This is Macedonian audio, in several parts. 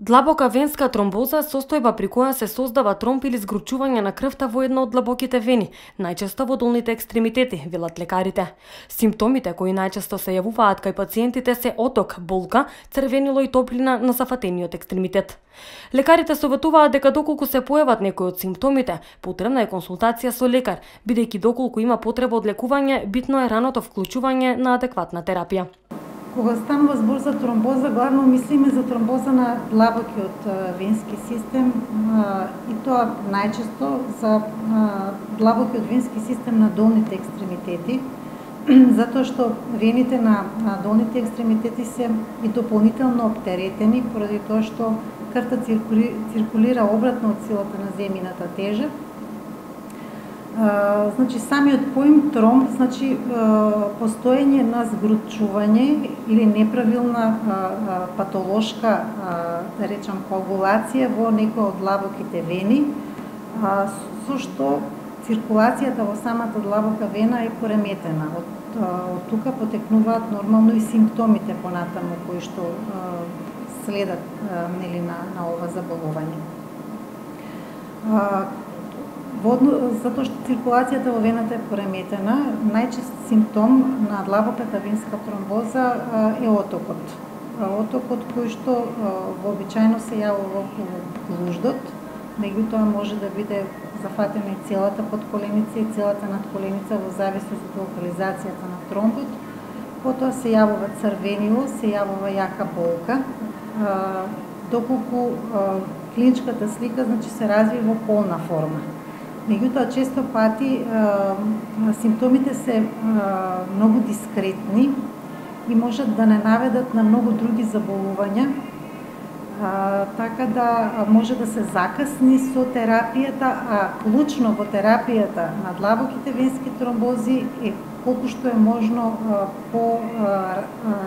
Длабока венска тромбоза е состојба при која се создава тромб или згручување на крвта во една од длабоките вени, најчесто во долните екстремитети, велат лекарите. Симптомите кои најчесто се јавуваат кај пациентите се оток, болка, црвенило и топлина на зафатениот екстремитет. Лекарите советуваат дека доколку се појават некои од симптомите, потребна е консултација со лекар, бидејќи доколку има потреба од лекување, битно е раното вклучување на адекватна терапија. Кога станува збор за тромбоза, главно мислиме за тромбоза на длабокиот венски систем и тоа најчесто за длабокиот венски систем на долните екстремитети, затоа што вените на долните екстремитети се и дополнително оптеретени поради тоа што крвта циркулира обратно од силата на земјината тежа. Значи самиот поим тромб значи постоење на згручување или неправилна патолошка, да речам, коагулација во некој од длабоките вени, со што циркулацијата во самата длабока вена е пореметена. Од тука потекнуваат нормално и симптомите понатаму кои што следат на ова заболување. Затоа што циркулацијата во вената е пореметена, најчест симптом на длабоката венска тромбоза е отокот. Отокот кој што вообичаено се јавува околу глуждот, меѓутоа може да биде зафатена и целата подколеница и целата надколеница во зависност од локализацијата на тромбот. Потоа се јавува црвенило, се јавува јака болка, доколку клиничката слика значи се разви во полна форма. Меѓутоа, често пати симптомите се многу дискретни и можат да не наведат на многу други заболувања, така да може да се закасни со терапијата, а клучно во терапијата на длабоките венски тромбози е колку што е можно по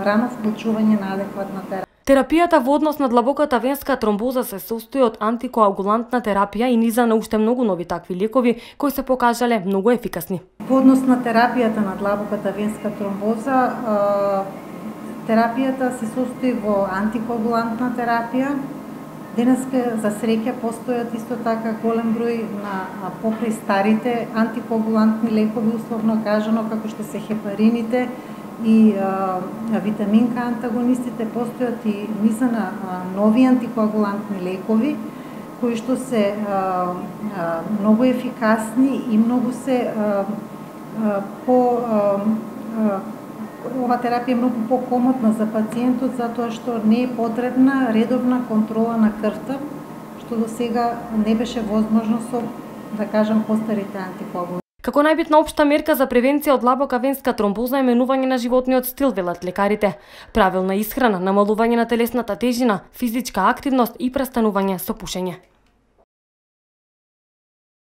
рано вклучување на адекватна терапија. Терапијата во однос на длабоката венска тромбоза се состои од антикоагулантна терапија и низа на уште многу нови такви лекови кои се покажале многу ефикасни. Во однос на терапијата на длабоката венска тромбоза, терапијата се состои во антикоагулантна терапија. Денеска за среќа постојат исто така голем број на покрај старите антикоагулантни лекови, условно кажано, како што се хепарините и витаминка антагонистите, постојат и низа на нови антикоагулантни лекови кои што се многу ефикасни и многу се ова терапија е многу покомотна за пациентот затоа што не е потребна редовна контрола на крвта, што до сега не беше возможно со, да кажам, постарите антикоагуланти. Како најбитна општа мерка за превенција од длабока венска тромбоза е менување на животниот стил, велат лекарите. Правилна исхрана, намалување на телесната тежина, физичка активност и престанување со пушење.